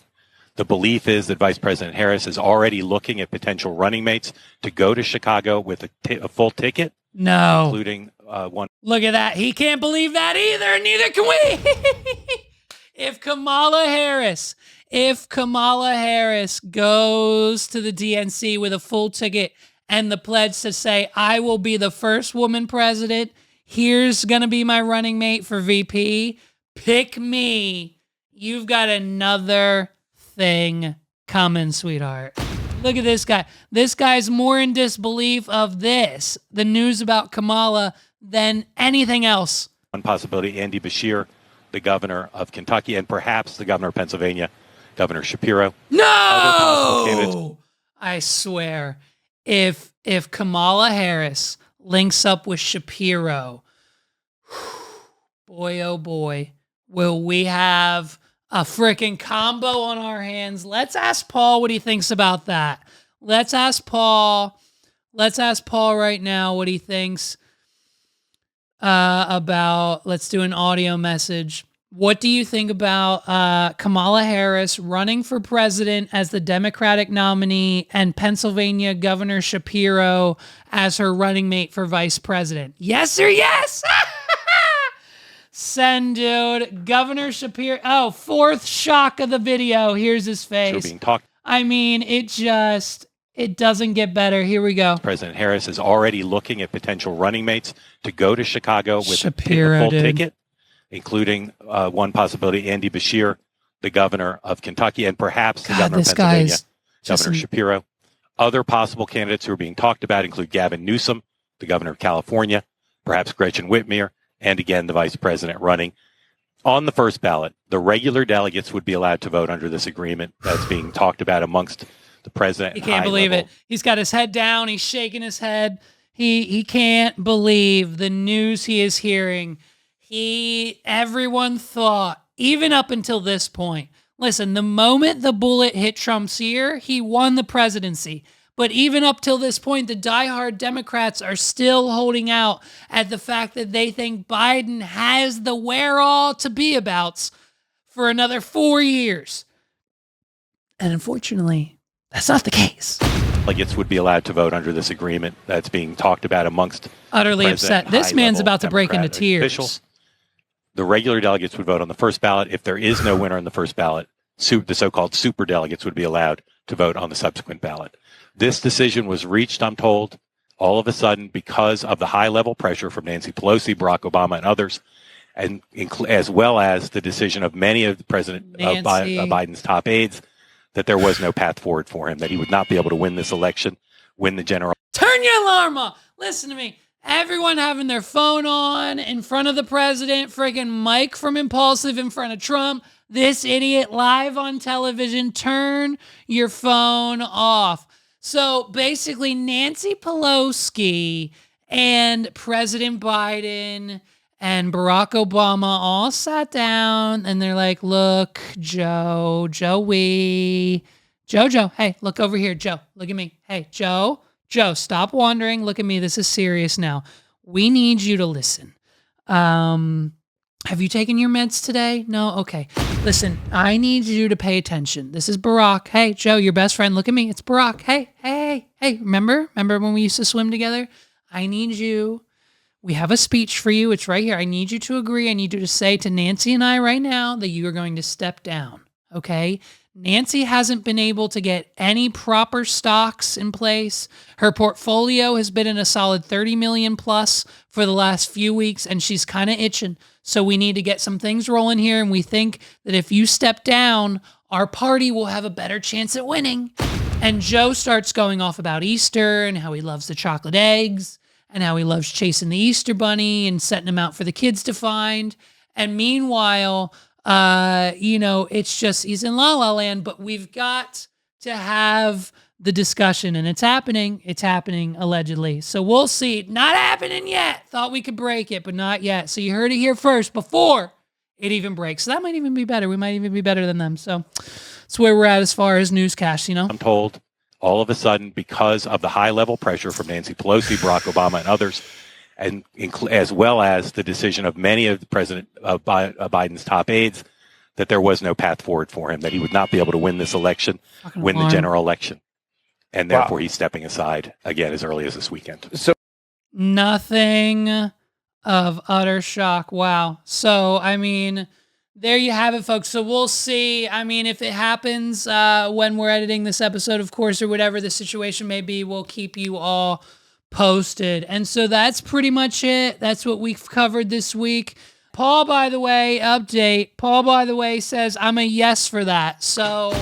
The belief is that Vice President Harris is already looking at potential running mates to go to Chicago with a full ticket. No. Including one. Look at that. He can't believe that either. Neither can we. If Kamala Harris goes to the DNC with a full ticket and the pledge to say, I will be the first woman president, here's going to be my running mate for VP, pick me. You've got another thing coming, sweetheart. Look at this guy. This guy's more in disbelief of this, the news about Kamala, than anything else. One possibility, Andy Beshear, the governor of Kentucky, and perhaps the governor of Pennsylvania, Governor Shapiro. No! I swear, if Kamala Harris links up with Shapiro, boy, oh boy, will we have a freaking combo on our hands. Let's ask Paul what he thinks about that. Let's ask Paul right now what he thinks about, let's do an audio message. What do you think about Kamala Harris running for president as the Democratic nominee and Pennsylvania Governor Shapiro as her running mate for vice president? Yes or yes? Send, dude. Governor Shapiro. Oh, fourth shock of the video. Here's his face. Being talked. I mean, it doesn't get better. Here we go. President Harris is already looking at potential running mates to go to Chicago with Shapiro, a full dude. ticket, including one possibility, Andy Beshear, the governor of Kentucky, and perhaps the governor of Pennsylvania, Governor Shapiro. Other possible candidates who are being talked about include Gavin Newsom, the governor of California, perhaps Gretchen Whitmer, and again, the vice president running. On the first ballot, the regular delegates would be allowed to vote under this agreement that's being talked about amongst the president. He can't believe it. He's got his head down. He's shaking his head. He can't believe the news he is hearing. Everyone thought, even up until this point, listen, the moment the bullet hit Trump's ear, he won the presidency. But even up till this point, the diehard Democrats are still holding out at the fact that they think Biden has the wherewithal to be abouts for another 4 years. And unfortunately, that's not the case. Delegates would be allowed to vote under this agreement that's being talked about amongst utterly upset. This man's about to break into tears. Officials. The regular delegates would vote on the first ballot. If there is no winner on the first ballot, the so-called super delegates would be allowed to vote on the subsequent ballot. This decision was reached, I'm told, all of a sudden because of the high-level pressure from Nancy Pelosi, Barack Obama, and others, and as well as the decision of many of the Biden's top aides that there was no path forward for him, that he would not be able to win this election, win the general. Turn your alarm off. Listen to me. Everyone having their phone on in front of the president, friggin' Mike from Impulsive in front of Trump, this idiot live on television. Turn your phone off. So basically, Nancy Pelosi and President Biden and Barack Obama all sat down and they're like, look, Joe, hey, look over here, Joe, look at me. Hey, Joe, stop wandering. Look at me. This is serious now. We need you to listen. Have you taken your meds today? No? Okay. Listen, I need you to pay attention. This is Barack. Hey, Joe, your best friend. Look at me. It's Barack. Hey. Remember when we used to swim together? I need you. We have a speech for you. It's right here. I need you to agree. I need you to say to Nancy and I right now that you are going to step down. Okay? Nancy hasn't been able to get any proper stocks in place. Her portfolio has been in a solid 30 million plus for the last few weeks, and she's kind of itching. So we need to get some things rolling here, and we think that if you step down, our party will have a better chance at winning. And Joe starts going off about Easter and how he loves the chocolate eggs and how he loves chasing the Easter bunny and setting them out for the kids to find. And meanwhile, it's just, he's in La La Land, but we've got to have the discussion, and it's happening. It's happening, allegedly. So we'll see. Not happening yet. Thought we could break it, but not yet. So you heard it here first before it even breaks. So that might even be better. We might even be better than them. So that's where we're at as far as newscasts, I'm told all of a sudden, because of the high-level pressure from Nancy Pelosi, Barack Obama, and others, and as well as the decision of many of the President Biden's top aides, that there was no path forward for him, that he would not be able to win this election, win the general election. And therefore, he's stepping aside again as early as this weekend. So nothing of utter shock. Wow. So, I mean, there you have it, folks. So we'll see. I mean, if it happens when we're editing this episode, of course, or whatever the situation may be, we'll keep you all posted. And so that's pretty much it. That's what we've covered this week. Paul, by the way, update. Paul, by the way, says, I'm a yes for that. So,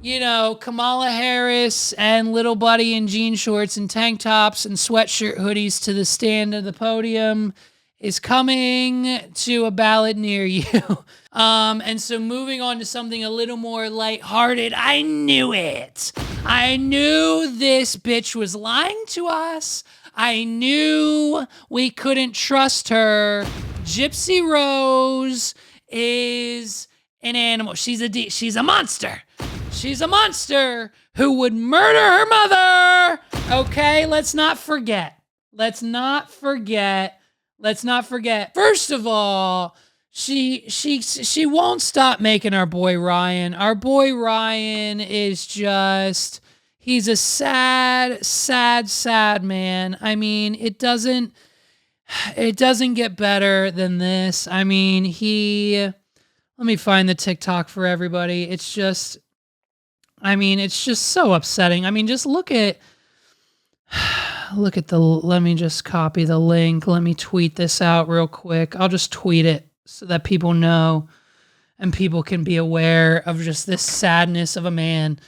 Kamala Harris and little buddy in jean shorts and tank tops and sweatshirt hoodies to the stand of the podium is coming to a ballot near you. And so moving on to something a little more lighthearted, I knew it. I knew this bitch was lying to us. I knew we couldn't trust her. Gypsy Rose is an animal. She's a monster. She's a monster who would murder her mother. Okay, let's not forget. First of all, she won't stop making our boy Ryan. Our boy Ryan is just, he's a sad, sad, sad man. I mean, it doesn't get better than this. I mean, let me find the TikTok for everybody. It's just so upsetting. I mean, just look at let me just copy the link. Let me tweet this out real quick. I'll just tweet it so that people know and people can be aware of just this sadness of a man.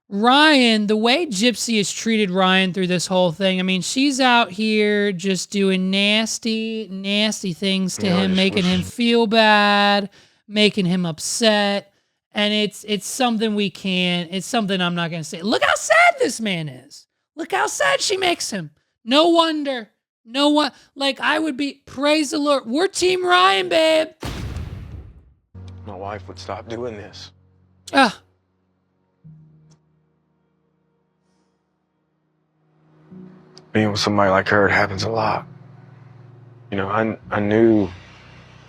Ryan, the way Gypsy has treated Ryan through this whole thing, I mean, she's out here just doing nasty, nasty things to him, making him feel bad, making him upset. And it's something it's something I'm not going to say. Look how sad this man is. Look how sad she makes him. No wonder. I would be, praise the Lord. We're Team Ryan, babe. My wife would stop doing this. Being with somebody like her, it happens a lot. I knew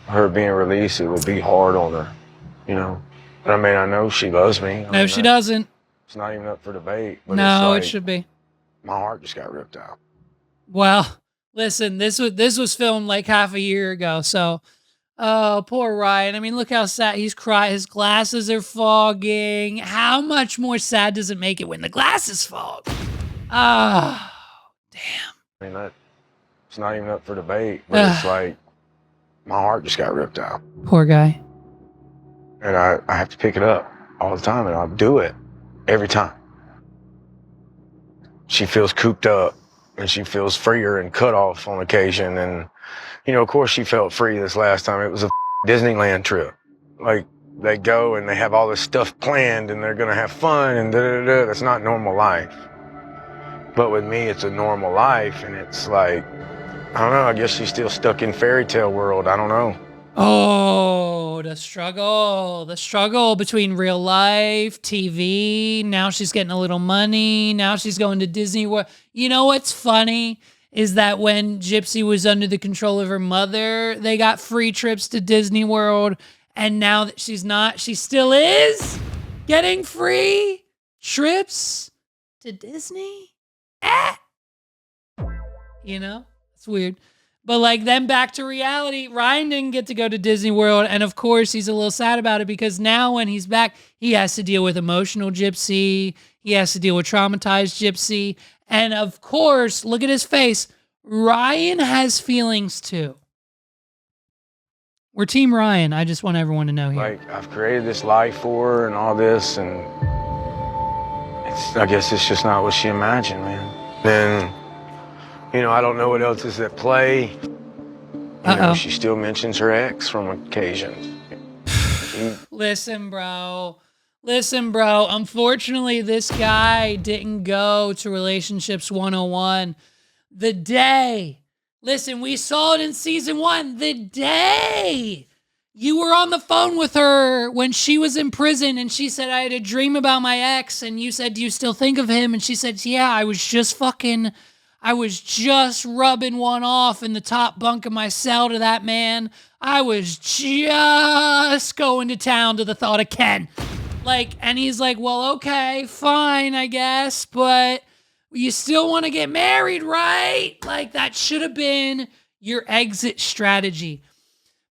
her being released, it would be hard on her, But I mean, I know she loves me. No, she doesn't. It's not even up for debate. But no, it should be. My heart just got ripped out. Well, listen, this was filmed like half a year ago, so oh, poor Ryan. I mean, look how sad he's crying. His glasses are fogging. How much more sad does it make it when the glasses fog? Oh, damn. I mean, it's not even up for debate, but it's like my heart just got ripped out. Poor guy. And I have to pick it up all the time, and I'll do it every time. She feels cooped up, and she feels freer and cut off on occasion. And, of course she felt free this last time. It was a Disneyland trip. Like, they go and they have all this stuff planned, and they're going to have fun, and da-da-da. That's not normal life. But with me, it's a normal life, and it's like, I don't know, I guess she's still stuck in fairy tale world. I don't know. Oh, the struggle between real life, TV. Now she's getting a little money. Now she's going to Disney World. You know what's funny is that when Gypsy was under the control of her mother, they got free trips to Disney World. And now that she's not, she still is getting free trips to Disney. It's weird. But like then back to reality, Ryan didn't get to go to Disney World. And of course, he's a little sad about it because now when he's back, he has to deal with emotional Gypsy. He has to deal with traumatized Gypsy. And of course, look at his face. Ryan has feelings too. We're Team Ryan. I just want everyone to know here. Like, I've created this life for her and all this, and I guess it's just not what she imagined, man. And, I don't know what else is at play. She still mentions her ex from occasions. Listen, bro. Unfortunately, this guy didn't go to Relationships 101. Listen, we saw it in season 1. The day you were on the phone with her when she was in prison and she said, I had a dream about my ex. And you said, do you still think of him? And she said, yeah, I was just rubbing one off in the top bunk of my cell to that man. I was just going to town to the thought of Ken. And he's like, well, okay, fine, I guess, but you still want to get married, right? That should have been your exit strategy.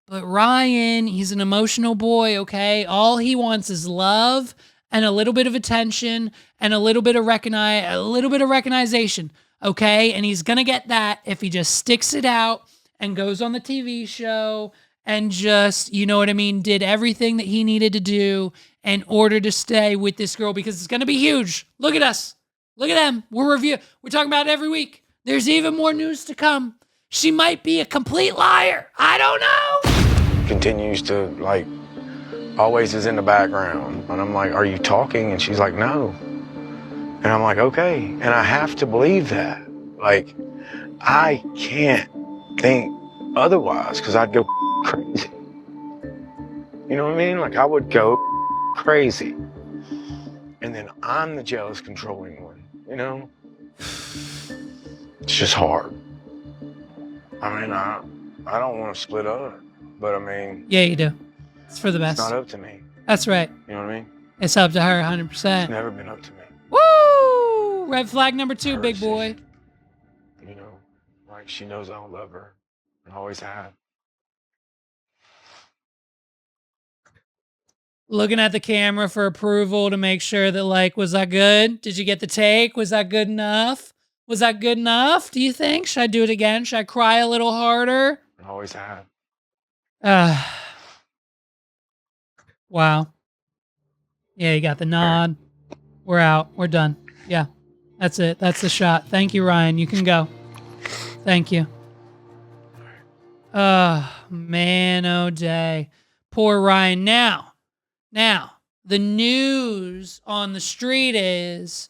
But Ryan, he's an emotional boy, okay? All he wants is love and a little bit of attention and a little bit of recognition, okay? And he's going to get that if he just sticks it out and goes on the TV show and just, did everything that he needed to do in order to stay with this girl because it's going to be huge. Look at us. Look at them. We're talking about it every week. There's even more news to come. She might be a complete liar. I don't know. Continues to, always is in the background. And I'm like, are you talking? And she's like, no. And I'm like, okay. And I have to believe that. I can't think otherwise because I'd go crazy. You know what I mean? I would go crazy. And then I'm the jealous, controlling one, It's just hard. I don't want to split up, but Yeah, you do. It's for the best. It's not up to me. That's right. You know what I mean? It's up to her 100%. It's never been up to me. Woo! Red flag number 2, Her big boy. decision. She knows I don't love her. I always have. Looking at the camera for approval to make sure that, was that good? Did you get the take? Was that good enough? Was that good enough, do you think? Should I do it again? Should I cry a little harder? I always have. Wow. Yeah, you got the nod. We're out. We're done. Yeah, that's it. That's the shot. Thank you, Ryan. You can go. Thank you. Man, oh day. Poor Ryan. Now, the news on the street is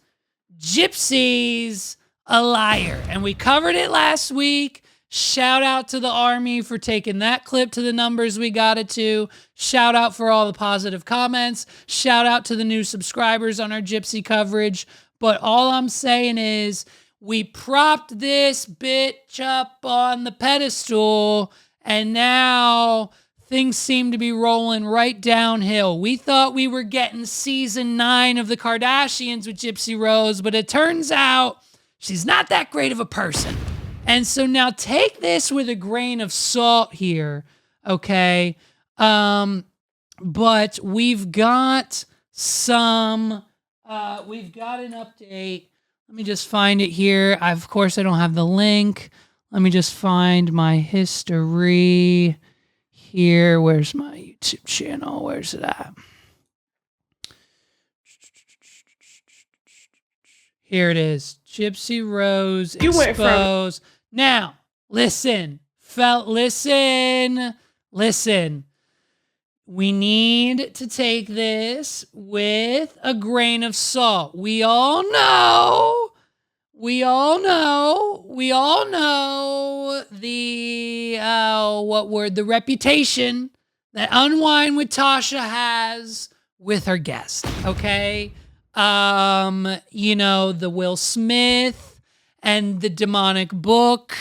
Gypsy's a liar. And we covered it last week. Shout out to the Army for taking that clip to the numbers we got it to. Shout out for all the positive comments. Shout out to the new subscribers on our Gypsy coverage. But all I'm saying is we propped this bitch up on the pedestal and now things seem to be rolling right downhill. We thought we were getting season 9 of the Kardashians with Gypsy Rose, but it turns out she's not that great of a person. And so now take this with a grain of salt here, okay? But we've got an update. Let me just find it here. Of course, I don't have the link. Let me just find my history here. Where's my YouTube channel? Where's it at? Here it is. Gypsy Rose exposed. Now, listen. Listen. We need to take this with a grain of salt. We all know the reputation that Unwind with Tasha has with her guest, okay? The Will Smith and the demonic book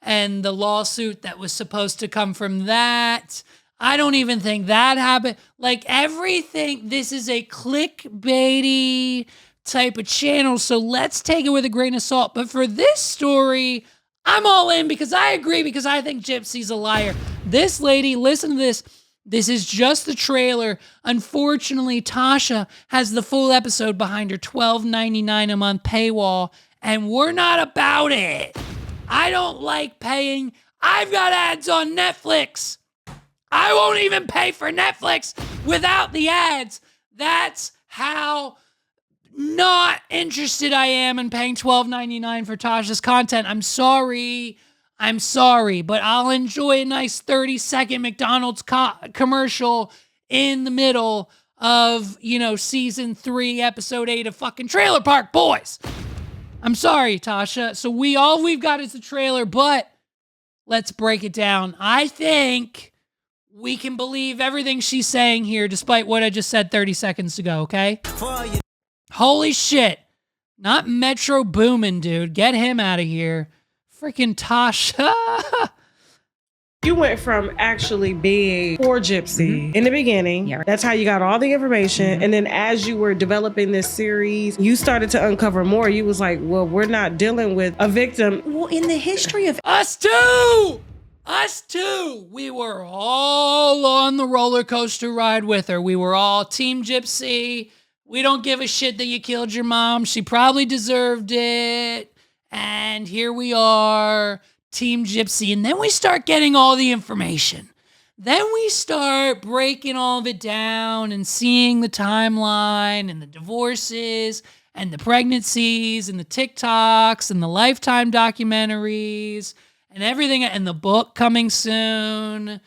and the lawsuit that was supposed to come from that. I don't even think that happened. Everything, this is a clickbaity type of channel, so let's take it with a grain of salt. But for this story, I'm all in because I agree, because I think Gypsy's a liar. This lady, listen to this. This is just the trailer. Unfortunately, Tasha has the full episode behind her $12.99 a month paywall, and we're not about it. I don't like paying. I've got ads on Netflix. I won't even pay for Netflix without the ads. That's how not interested I am in paying $12.99 for Tasha's content. I'm sorry, but I'll enjoy a nice 30-second McDonald's commercial in the middle of, season 3, episode 8 of fucking Trailer Park Boys. I'm sorry, Tasha. So all we've got is the trailer, but let's break it down. I think we can believe everything she's saying here, despite what I just said 30 seconds ago, okay? Holy shit. Not Metro Boomin, dude. Get him out of here. Freaking Tasha. You went from actually being poor Gypsy in the beginning. Yeah. That's how you got all the information. And then as you were developing this series, you started to uncover more. You was like, well, we're not dealing with a victim. Well, in the history of Us too! We were all on the roller coaster ride with her. We were all Team Gypsy. We don't give a shit that you killed your mom. She probably deserved it. And here we are, Team Gypsy. And then we start getting all the information. Then we start breaking all of it down and seeing the timeline and the divorces and the pregnancies and the TikToks and the Lifetime documentaries and everything, and the book coming soon.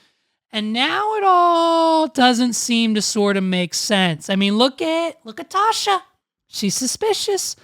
And now it all doesn't seem to sort of make sense. I mean, look at Tasha. She's suspicious.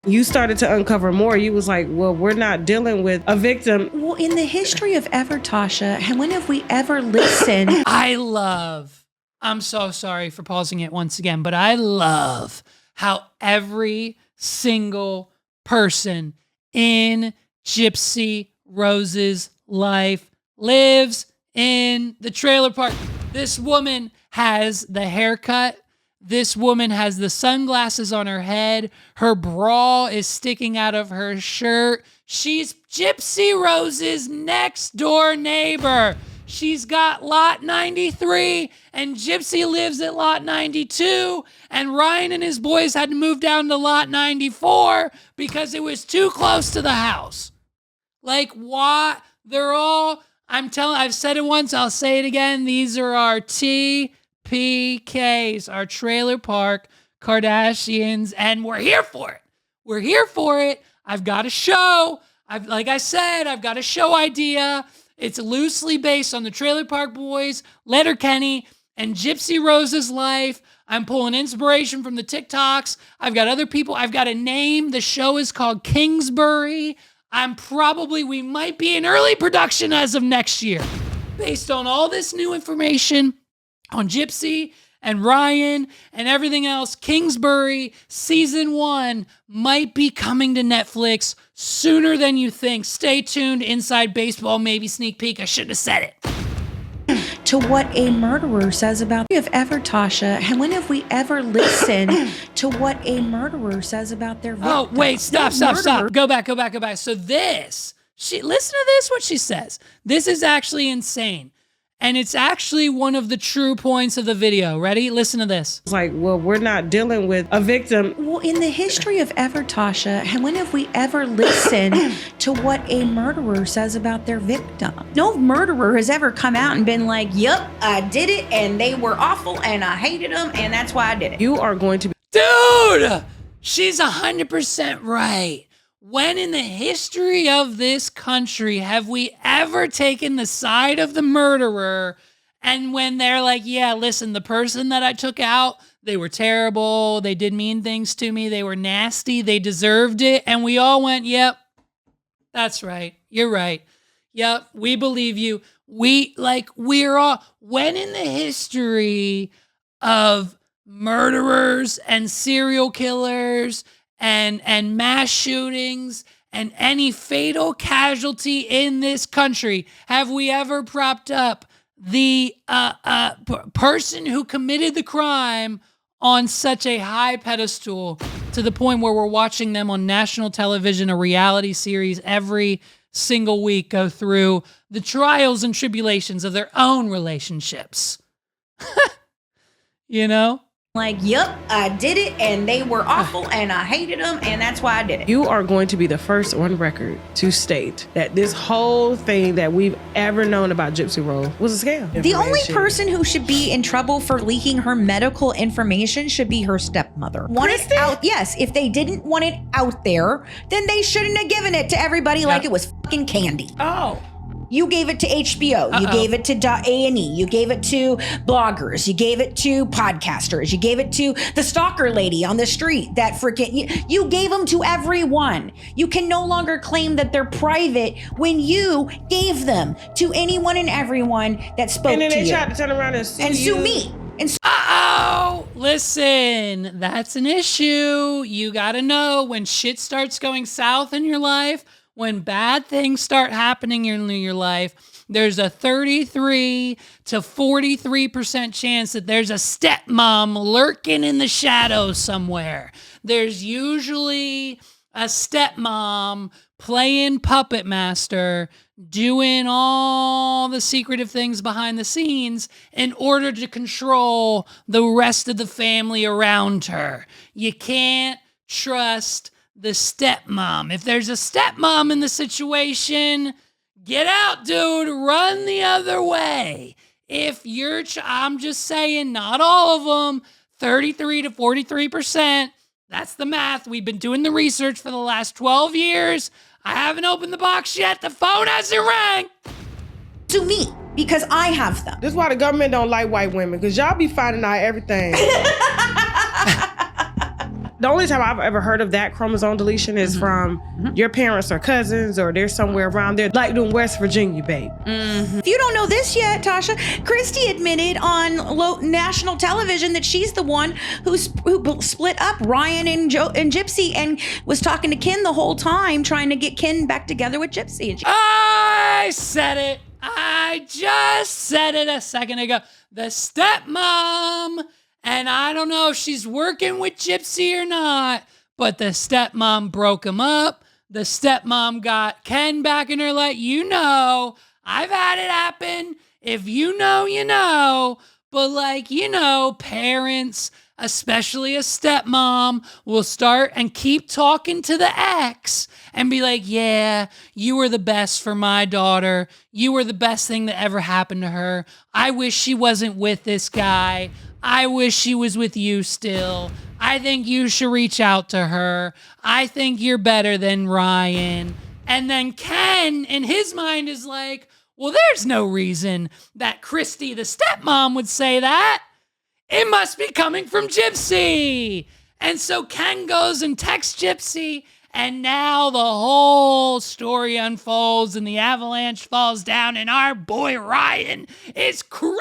You started to uncover more. You was like, well, we're not dealing with a victim. Well, in the history of ever, Tasha, when have we ever listened? I'm so sorry for pausing it once again, but I love how every single person in Gypsy Rose's life lives in the trailer park. This woman has the haircut. This woman has the sunglasses on her head. Her bra is sticking out of her shirt. She's Gypsy Rose's next door neighbor. She's got lot 93, and Gypsy lives at lot 92, and Ryan and his boys had to move down to lot 94 because it was too close to the house. Like, why? I've said it once, I'll say it again. These are our TPKs, our Trailer Park Kardashians, and we're here for it. I've got a show. I've got a show idea. It's loosely based on the Trailer Park Boys, Letterkenny, and Gypsy Rose's life. I'm pulling inspiration from the TikToks. I've got other people. I've got a name. The show is called Kingsbury. We might be in early production as of next year. Based on all this new information on Gypsy and Ryan and everything else, Kingsbury Season 1 might be coming to Netflix sooner than you think. Stay tuned. Inside Baseball, maybe sneak peek. I shouldn't have said it. To what a murderer says about if ever, Tasha, when have we ever listened to what a murderer says about their victim? Oh, wait, stop. Go back. So listen to this, what she says. This is actually insane. And it's actually one of the true points of the video. Ready? Listen to this. It's like, well, we're not dealing with a victim. Well, in the history of ever, Tasha, when have we ever listened to what a murderer says about their victim? No murderer has ever come out and been like, yep, I did it, and they were awful, and I hated them, and that's why I did it. You are going to be... Dude! She's 100% right. When in the history of this country have we ever taken the side of the murderer, and when they're like, yeah, listen, the person that I took out, they were terrible, they did mean things to me, they were nasty, they deserved it, and we all went, yep, that's right, you're right, yep, we believe you. We're all, when in the history of murderers and serial killers and mass shootings and any fatal casualty in this country have we ever propped up the person who committed the crime on such a high pedestal to the point where we're watching them on national television, a reality series every single week, go through the trials and tribulations of their own relationships. You know? Like, yep, I did it, and they were awful, and I hated them, and that's why I did it. You are going to be the first on record to state that this whole thing that we've ever known about Gypsy Rose was a scam. The only person who should be in trouble for leaking her medical information should be her stepmother. Want it out? Yes, if they didn't want it out there, then they shouldn't have given it to everybody like it was fucking candy. Oh. You gave it to HBO. You gave it to A&E. You gave it to bloggers. You gave it to podcasters. You gave it to the stalker lady on the street that freaking... You gave them to everyone. You can no longer claim that they're private when you gave them to anyone and everyone that spoke to you. And then they tried to turn around and sue me. Listen, that's an issue. You gotta know when shit starts going south in your life, when bad things start happening in your life, there's a 33 to 43% chance that there's a stepmom lurking in the shadows somewhere. There's usually a stepmom playing puppet master, doing all the secretive things behind the scenes in order to control the rest of the family around her. You can't trust the stepmom. If there's a stepmom in the situation, get out, dude. Run the other way. If you're, I'm just saying, not all of them, 33 to 43%. That's the math. We've been doing the research for the last 12 years. I haven't opened the box yet. The phone hasn't rang. To me, because I have them. This is why the government don't like white women, because y'all be finding out everything. The only time I've ever heard of that chromosome deletion is from your parents or cousins, or they're somewhere around there, like in West Virginia, babe. If you don't know this yet, Tasha, Christy admitted on national television that she's the one who split up Ryan and Gypsy and was talking to Ken the whole time, trying to get Ken back together with Gypsy. I said it. I just said it a second ago. The stepmom... And I don't know if she's working with Gypsy or not, but the stepmom broke him up. The stepmom got Ken back in her life. You know, I've had it happen. If you know, you know. But like, you know, parents, especially a stepmom, will start and keep talking to the ex and be like, yeah, you were the best for my daughter. You were the best thing that ever happened to her. I wish she wasn't with this guy. I wish she was with you still. I think you should reach out to her. I think you're better than Ryan. And then Ken, in his mind, is like, well, there's no reason that Christy, the stepmom, would say that. It must be coming from Gypsy. And so Ken goes and texts Gypsy, and now the whole story unfolds, and the avalanche falls down, and our boy Ryan is crying.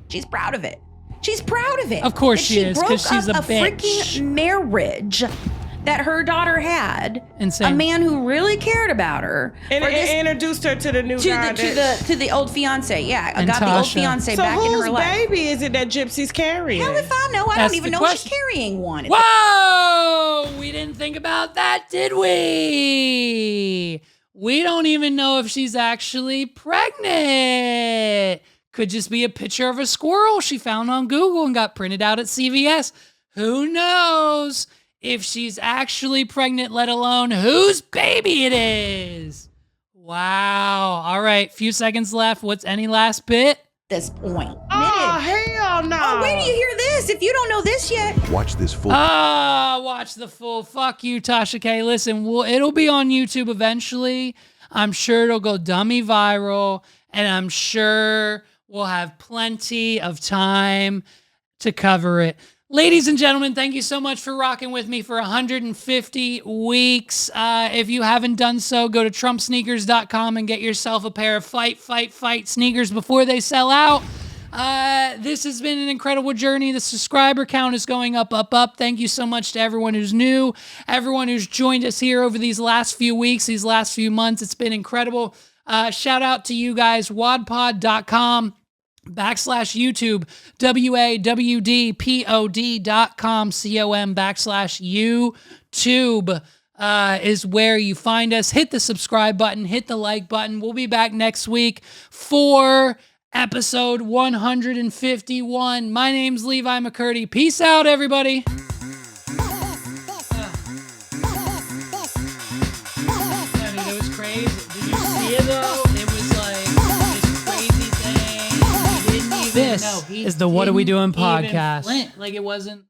She's proud of it. She's proud of it. Of course she is, because she's a bitch. Freaking marriage that her daughter had. Insane. A man who really cared about her. And introduced her to the new guy. To the old fiance. Yeah, And got the old Tasha. fiance back in her life. So whose baby is it that Gypsy's carrying? Hell if I know. I That's don't even the know question. she's carrying one. Whoa! We didn't think about that, did we? We don't even know if she's actually pregnant. Could just be a picture of a squirrel she found on Google and got printed out at CVS. Who knows if she's actually pregnant, let alone whose baby it is. Wow. All right, few seconds left. What's any last bit? This point. Oh, hell no. Oh, wait till you hear this. If you don't know this yet. Watch this full. Watch the full. Fuck you, Tasha K. Listen, it'll be on YouTube eventually. I'm sure it'll go dummy viral, and I'm sure we'll have plenty of time to cover it. Ladies and gentlemen, thank you so much for rocking with me for 150 weeks. If you haven't done so, go to trumpsneakers.com and get yourself a pair of fight sneakers before they sell out. This has been an incredible journey. The subscriber count is going up. Thank you so much to everyone who's new, everyone who's joined us here over these last few weeks, these last few months. It's been incredible. Shout out to you guys, wadpod.com. /YouTube, wawdpod.com/YouTube is where you find us. Hit the subscribe button, hit the like button. We'll be back next week for episode 151. My name's Levi McCurdy. Peace out, everybody. It was crazy. Did you see it though? It was like this crazy thing. He didn't even know. This is the What Are We Doing podcast. Like it wasn't.